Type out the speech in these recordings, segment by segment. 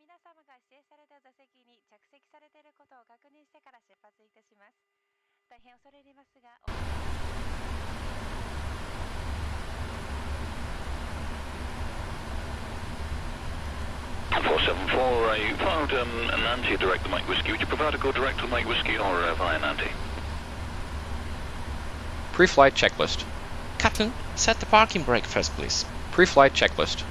皆様が指定された座席に着席されていることを確認してから出発いたします。大変恐れ入りますが。474, you found Nancy direct to Mike Whiskey. Would you prefer to go direct to Mike Whiskey or via Nancy? Pre-flight checklist. Captain, set the parking brake first, please. Pre-flight checklist.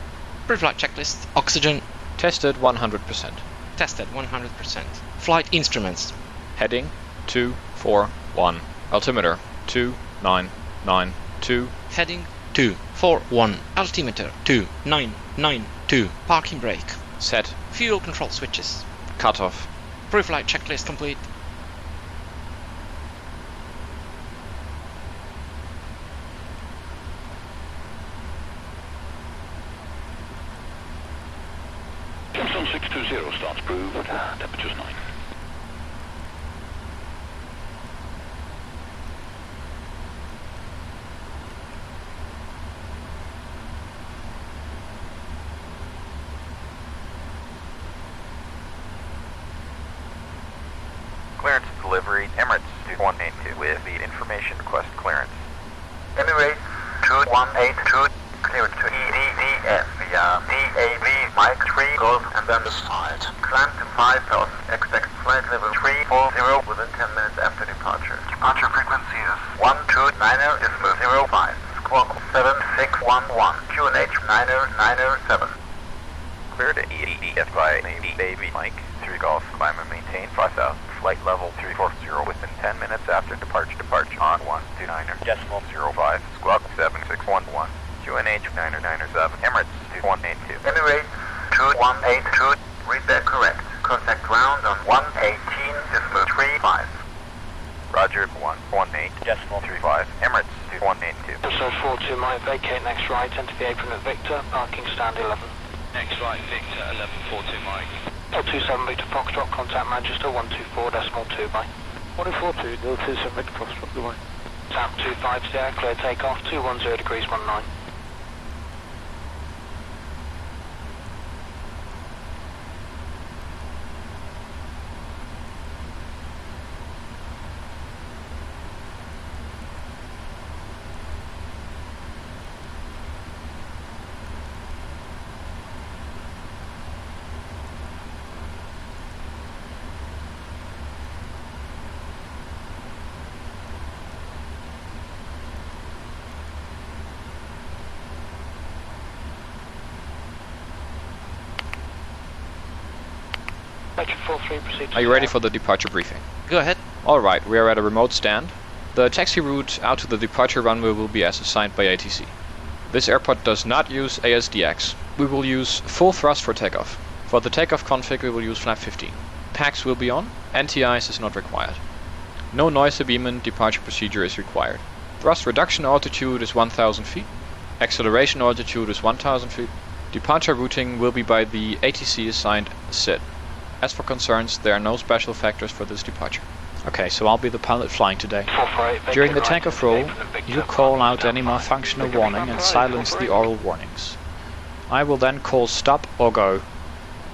Pre-flight checklist. Oxygen. Tested 100%. Tested 100%. Flight instruments. Heading 241. Altimeter 2992. Heading 241. Altimeter 2992. Parking brake. Set. Fuel control switches. Cutoff. Pre-flight checklist complete. Johnson 620 starts proved, temperature's 9. Clearance delivery, Emirates 2182 with the information request clearance. Emirates 2182, clearance to EDDS via DAV Mike 3 Golf and then side. Climb to 5000, expect flight level 340 within 10 minutes after departure. Departure frequency is 1290.05, squawk 7611, QNH 9097. Clear to EDDS by DAV Mike 3 Golf, climb and maintain 5000. Flight level 340 within 10 minutes after departure on 129.05, squawk 7611, QNH 9097, Emirates 2182. Emirates 2182, read that correct. Contact ground on 118.35. Roger 118.35, Emirates 2182. So 42 might vacate next right, enter the apron at Victor, parking stand 11. Next right, Victor, 1142 Mike. 427 Victor Foxtrot, contact Manchester 124.2 by 142, 027 Victor Foxtrot, goodbye. Tap 250, clear takeoff, 210 degrees 19. Are you ready for the departure briefing? Go ahead. Alright, we are at a remote stand. The taxi route out to the departure runway will be as assigned by ATC. This airport does not use ASDX. We will use full thrust for takeoff. For the takeoff config we will use flap 15. PAX will be on, anti-ice is not required. No noise abatement departure procedure is required. Thrust reduction altitude is 1000 feet. Acceleration altitude is 1000 feet. Departure routing will be by the ATC assigned SID. As for concerns, there are no special factors for this departure. Okay, so I'll be the pilot flying today. During the takeoff roll, you call out any malfunctional warning and silence the oral warnings. I will then call stop or go.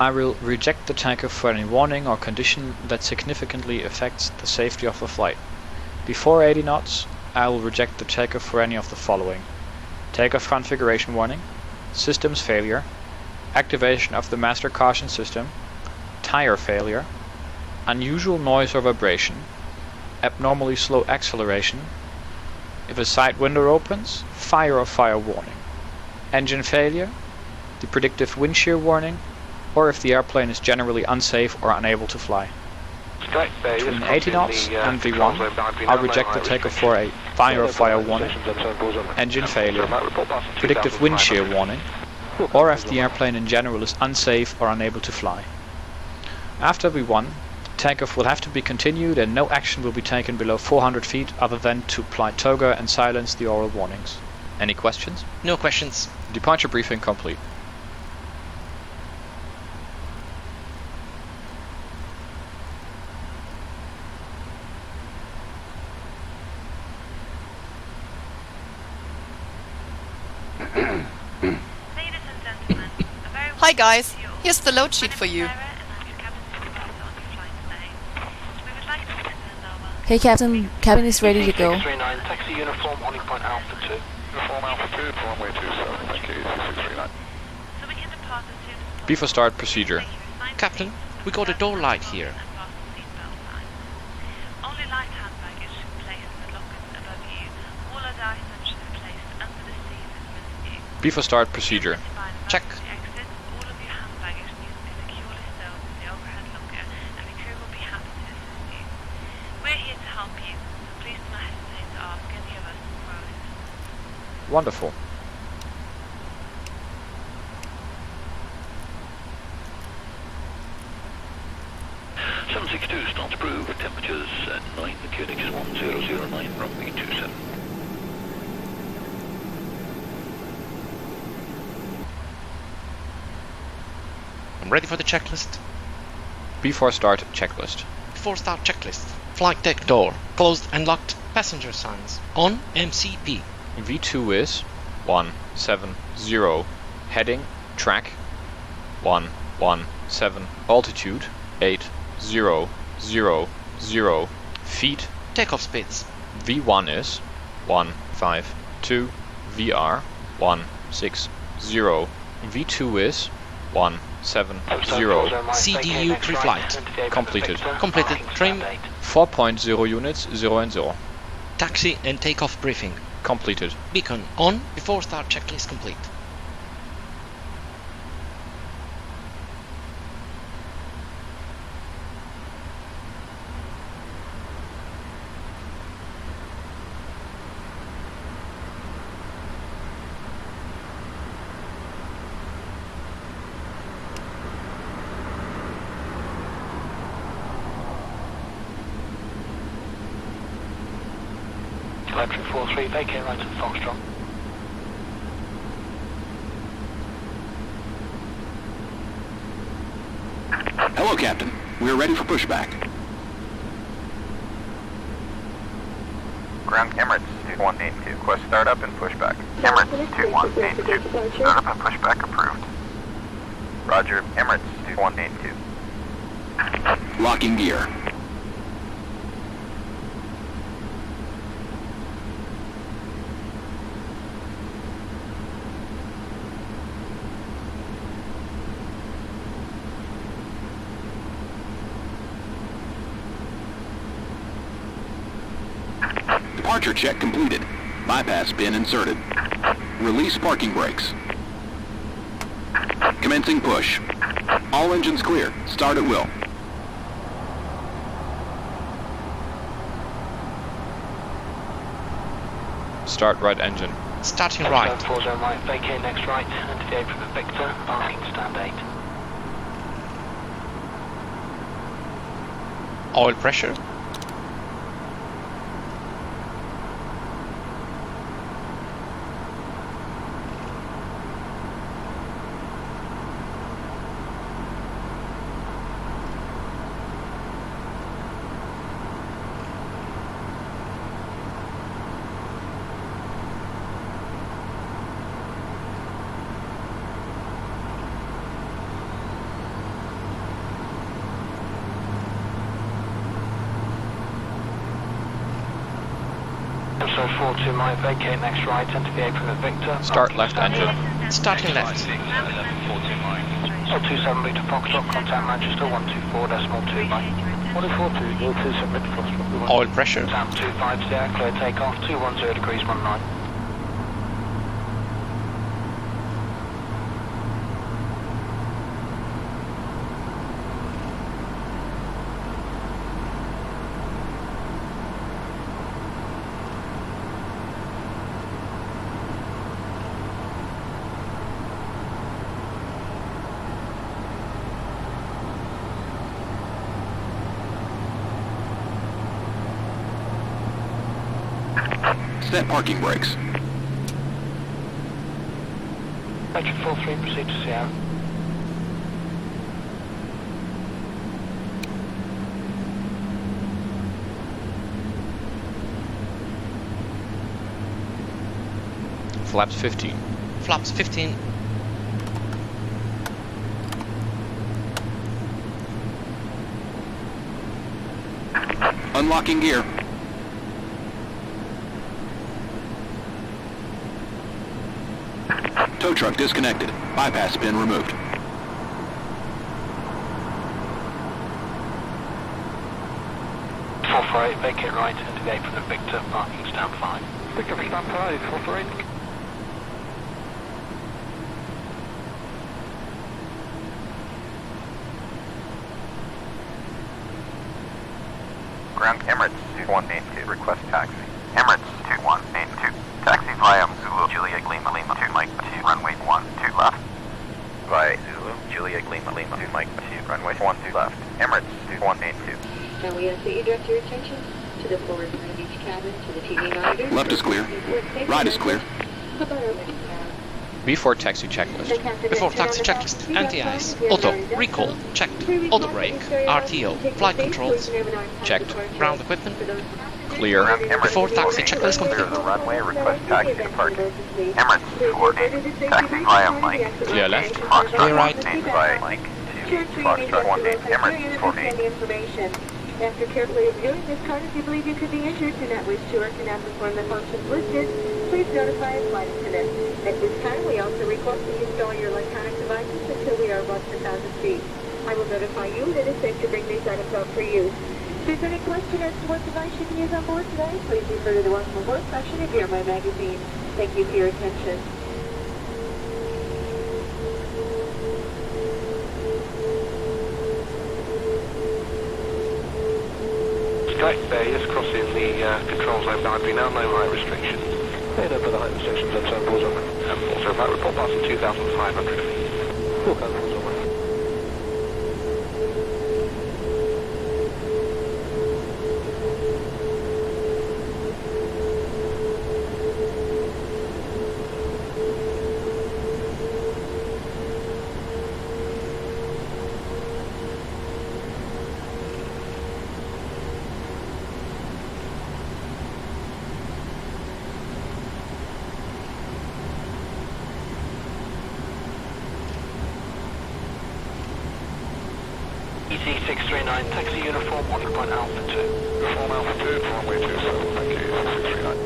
I will reject the takeoff for any warning or condition that significantly affects the safety of the flight. Before 80 knots, I will reject the takeoff for any of the following: takeoff configuration warning, systems failure, activation of the master caution system, tire failure, unusual noise or vibration, abnormally slow acceleration, if a side window opens, fire or fire warning, engine failure, the predictive wind shear warning, or if the airplane is generally unsafe or unable to fly. Between 80 knots and V1, I'll reject the takeoff for a fire or fire warning, engine failure, predictive wind shear warning, or if the airplane in general is unsafe or unable to fly. After V1, takeoff will have to be continued and no action will be taken below 400 feet other than to apply toga and silence the oral warnings. Any questions? No questions. Departure briefing complete. Hi guys, here's the load sheet for you. Hey Captain, cabin is ready to go. 639, taxi uniform, holding point Alpha 2. Uniform Alpha 2, runway 27, thank you, 639. B for start procedure. Captain, we got a door light here. Only light hand baggage placed in the lockers above you. All other items should be placed under the seat as menu. B for start procedure. Check. Exit. All of your hand baggage needs to be securely stowed in the overhead locker, and the crew will be happy to assist you. We're here to help you, so please do not hesitate to ask any of us for assistance. Wonderful. Start approved, temperatures at 9, mechanics 1009, runway 27. I'm ready for the checklist. Before start checklist. Before start checklist. Flight deck door. Closed and locked passenger signs. On MCP. V2 is 170. Heading track 117. Altitude 8000 feet. Takeoff speeds. V1 is 152. VR 160. V2 is 170. CDU pre-flight. Completed. Completed. Trim. 4.0 units 0 and 0. Taxi and takeoff briefing. Completed. Beacon on. Before start checklist complete. Electric 43, vacate right to Foxtrot. Hello, Captain. We're ready for pushback. Ground Emirates 2182, request startup and pushback. Emirates 2182, startup and pushback approved. Roger, Emirates 2182. Locking gear. Departure check completed. Bypass pin inserted. Release parking brakes. Commencing push. All engines clear. Start at will. Start right engine. Starting right. 40 right, vacate next right, into the apron of Victor, parking stand 8. Oil pressure. So 42 right, vacate next right, enter the apron of Victor. Start left engine. Starting left. 27 to Foxtrot, contact Manchester 124.2 right. 142, 027 mid Foxtrot. Oil pressure. Tap 25 there, clear takeoff, 210 degrees 19. Set parking brakes. Electric 43, proceed to Sierra. Flaps 15. Flaps 15. Unlocking gear. Tow truck disconnected. Bypass pin removed. Vacate right into the apron of Victor, parking stand 5. Victor for stand 5, 448. Ground Emirates 2182, request taxi. Emirates 2182, taxi via Zulu Juliet Lima Lima 2 Mike 2 runway 12 left. Via Zulu Juliet Lima Lima 2 Mike 2 runway 12 left. Emirates 2182. Now we ask that you direct your attention to the forward side of each cabin, to the TV monitor. Left is clear. Right is clear. Before taxi checklist. Before taxi checklist, anti-ice, auto, recall, checked, auto brake, RTO, flight controls, Checked. ground equipment, Clear. before taxi checklist Clear complete. the runway, request taxi departure. Emirates 248, taxi via Mike. Clear left. Foxtrot Clear right. 18 via Mike 2, Foxtrot 18, Emirates 48. After carefully reviewing this card, if you believe you could be injured, do not wish to or cannot perform the functions listed, please notify a flight attendant. At this time, we also request that you install your electronic devices until we are above 10,000 feet. I will notify you that it is safe to bring these items up for use. If there's any question as to what device you can use on board today, please refer to the Welcome Aboard section of your My Magazine. Thank you for your attention. Just crossing the control zone boundary now, no height restrictions. Head over the height restrictions and turn balls over. Also, right, report passing 2,500 feet. 4 balls over. ET639, taxi uniform, watch point Alpha 2. Uniform Alpha 2, runway 27, thank you, 639.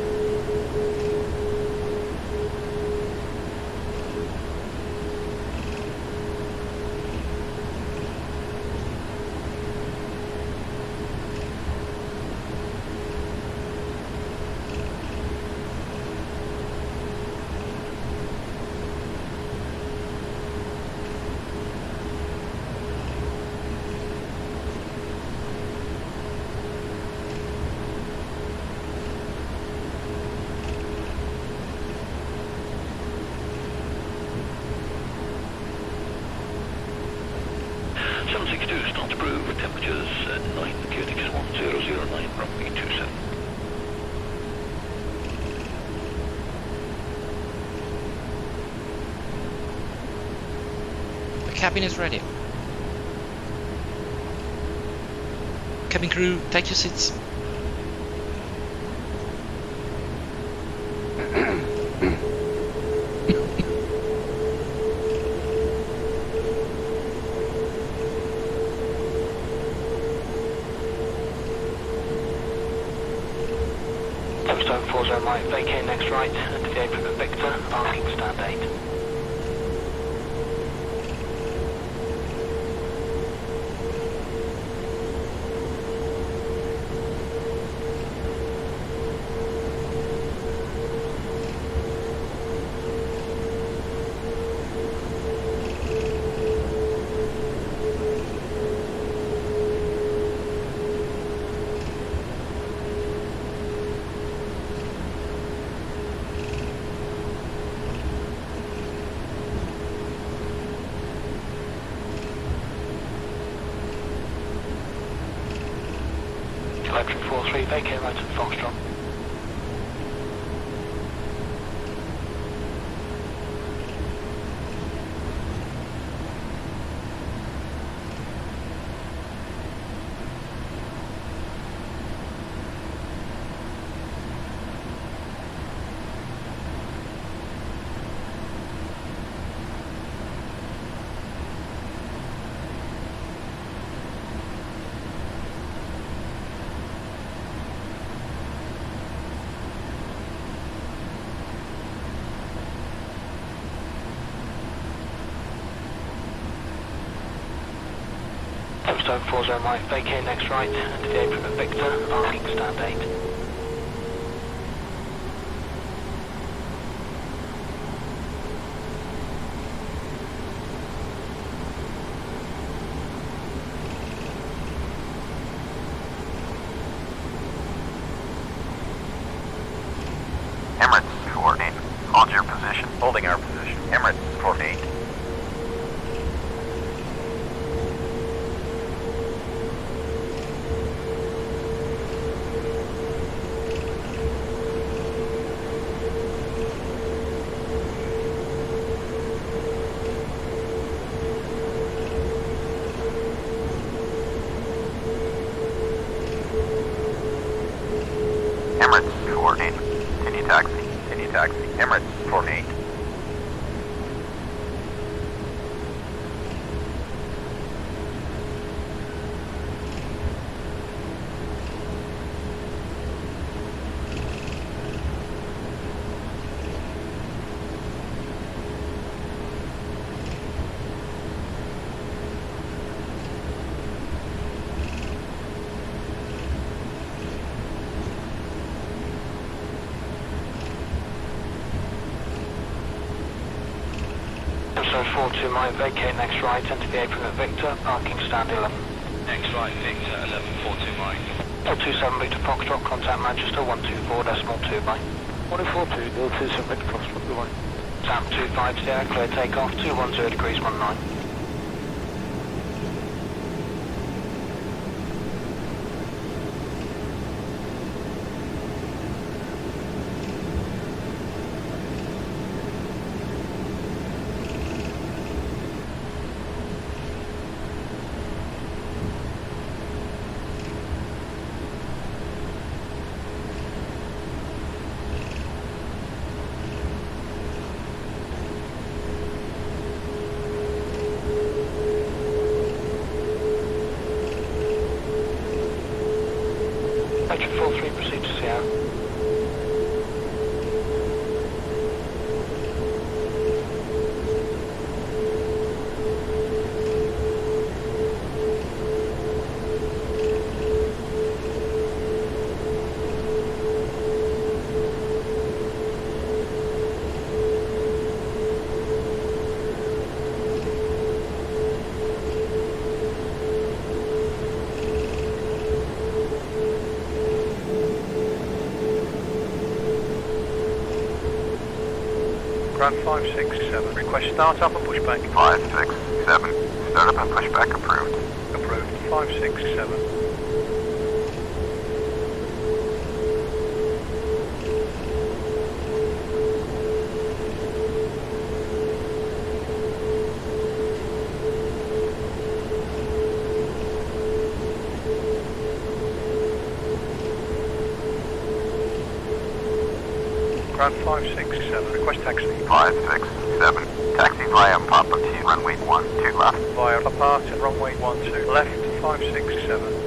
Start approved, temperatures 9, QNX 1009, runway 27. The cabin is ready. Cabin crew, take your seats. Stone 40 right, vacate next right, into the apron of Victor, parking stand 8. Electric 43, vacate right at Foxtrot. Tombstone 40 right, vacate next right, and today from Victor, asking stand 8. Emirates 48, hold your position. Holding our position. Emirates 48. Emirates 48. Continue taxi. Continue taxi. Emirates 48. Tombstone 42 right, vacate next right, enter the apron at Victor, parking stand 11. Next right, Victor, 1142 Mike. 427 Victor Foxtrot, contact Manchester 124.2 by. 142, 027 Victor Foxtrot, goodbye. Tap 25 today, clear takeoff, 210 degrees 19. Metric 43, proceed to Sierra. Ground 567, request start up and push back. 567, start up and push back approved. Approved, 567. Ground 567, request taxi. 567, taxi via Papa T, runway 12 left. Via Papa to runway 12 left, 567.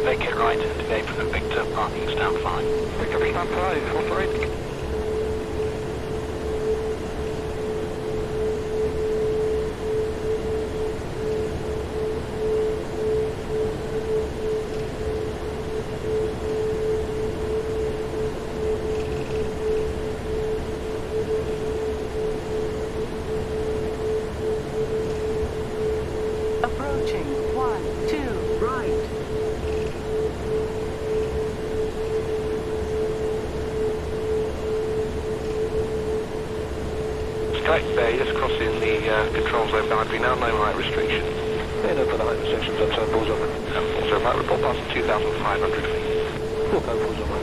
Vacate right, today from the Victor, parking stand 5. Victor, stand 5, 448. Approaching 12 right. Correct there, just crossing the control zone boundary now, no height restriction. Head over the height restrictions on turn balls over. Also, right, report past 2,500 feet. 4 turn balls over.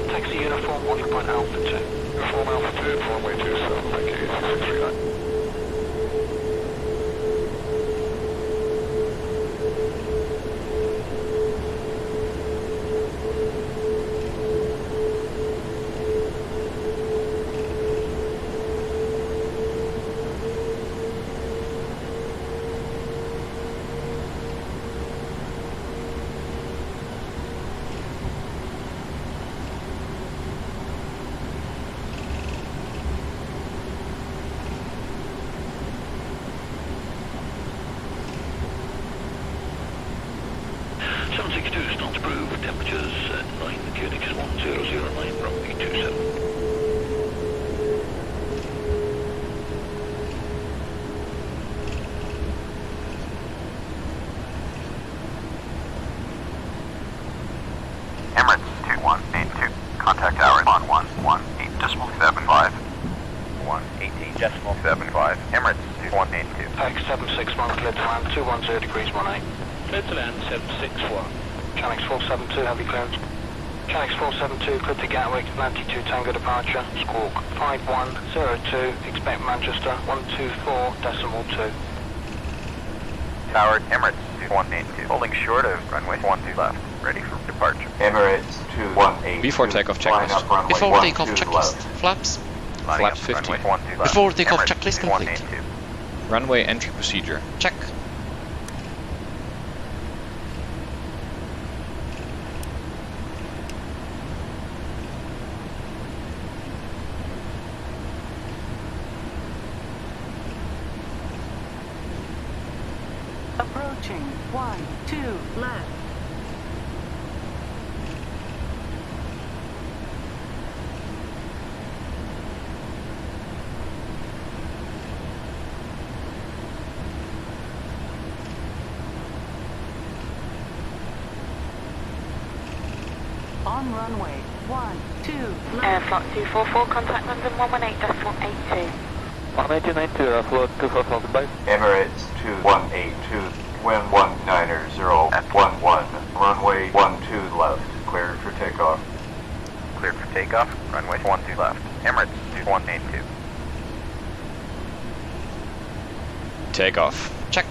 taxi uniform, occupant Alpha 2. Uniform Alpha 2, runway 27, thank you, 639. Knots approved, temperatures 9, QNX 1009, runway 27. Emirates 2182, contact hour on 118.75. 118.75, Emirates 2182. Pax 761, clear to land 210 degrees 18. Clear to land 761. Channel 472, heavy clearance. Channel 472, clear to Gatwick, 92 Tango departure, squawk 5102, expect Manchester 124.2. Tower, Emirates 2182, holding short of runway 12 left, ready for departure. Emirates 2182. Before takeoff checklist. Before takeoff checklist. Flaps. Flaps 50. Before takeoff checklist complete. Runway entry procedure. Check. Approaching 12 left. On runway 12 left. Airflock 244, contact London 118.82. 118.92, float 244, goodbye. Emirates 2182, wind 190 at 11, runway 12 left, cleared for takeoff. Cleared for takeoff, runway 12 left, Emirates 2182. Takeoff. Check.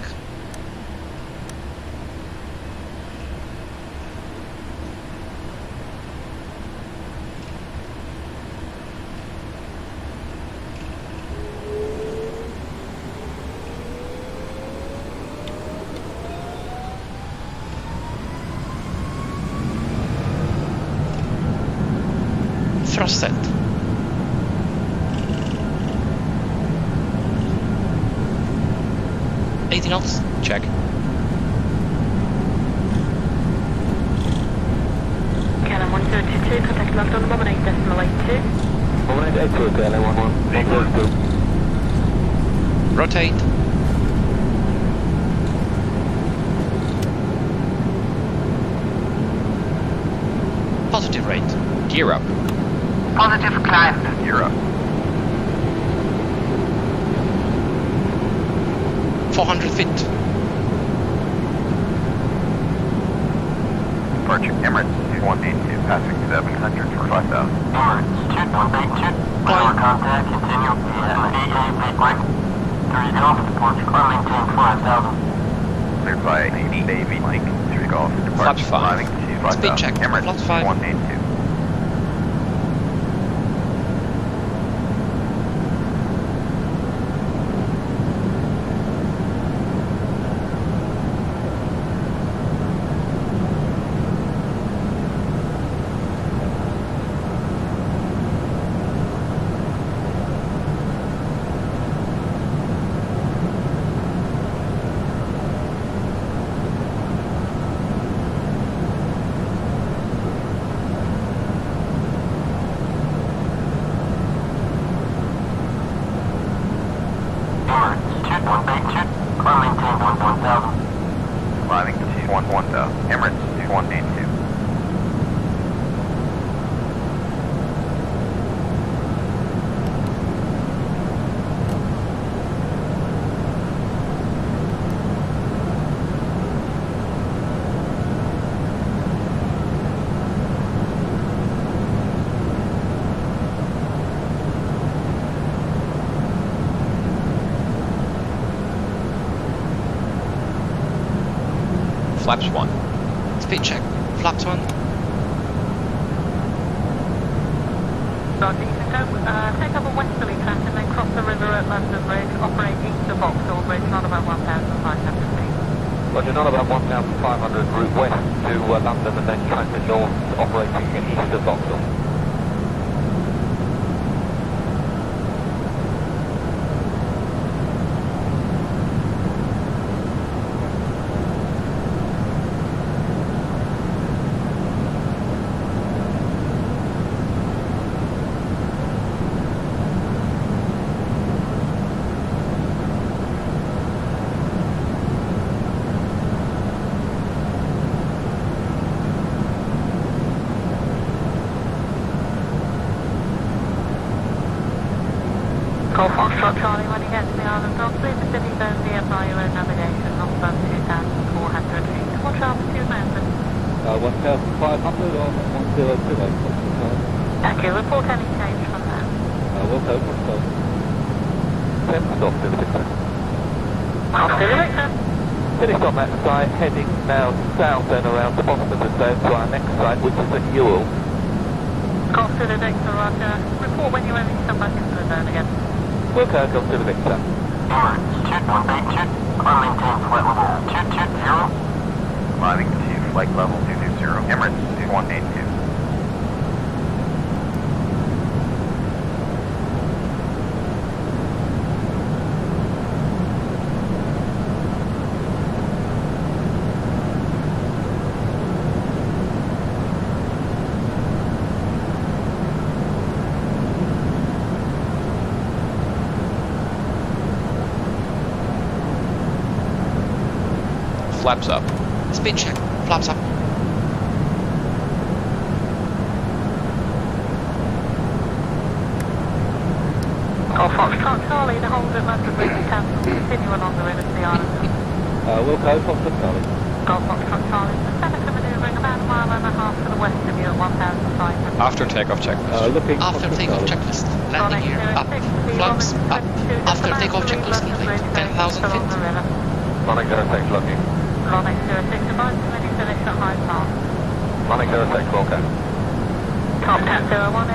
Thrust set. $80 knots. Check. Canon 1022, contact London 18.82. 1882, KLM 11, Rotate. Positive rate. Gear up. Positive climb. Gear up. 400 feet. Departure, Emirates 2182, passing 700 for 5,000. Emirates 2182, power contact, continue EA big break. 3 Golf, departure, climb, maintain 5,000. Cleared by Navy Mike, 3 Golf, departure, climbing to 5,000. Speed check, Emirates flat 5. 2182. Climbing to 1,000. Emirates 2182. flaps 1. Speed check. Flaps 1. Roger, you can go, take up a westerly track and then cross the river at London Bridge, operate east of Vauxhall Bridge, not about 1,500 feet. Roger, not about 1,500, route west to London and then transit north, operating east of Vauxhall. Golf Foxtrot Charlie, when you get to the island of the city zone, DFI your own navigation, not above 2,400 feet. Watch altitude movement. 1,500 or 1,020. Thank you, report any change from that. We'll go from so. 10 stop to Victor. Off to the Victor. Finished on that site, heading now south and around the bottom of the zone to our next site, which is at Ewell. Golf to the Victor, Roger. Report when you're ready to come back into the zone again. We'll go to the Victor. Climbing to flight level 220. Emirates 2182. Flaps up. Speed check. Flaps up. Golf Foxtrot Charlie, the hold at London Bridge is cancelled. Continue along the river to the island. We'll go from the Charlie. Golf Foxtrot Charlie, the Seneca manoeuvring about a mile and a half to the west of you at 1,500. After takeoff checklist. After takeoff checklist. Landing gear up. Flaps up. After takeoff checklist complete. 10,000 feet. Running 06 looking. Running 06, advise committee finish at Hyde Park. Running 06 4K. Contact 01.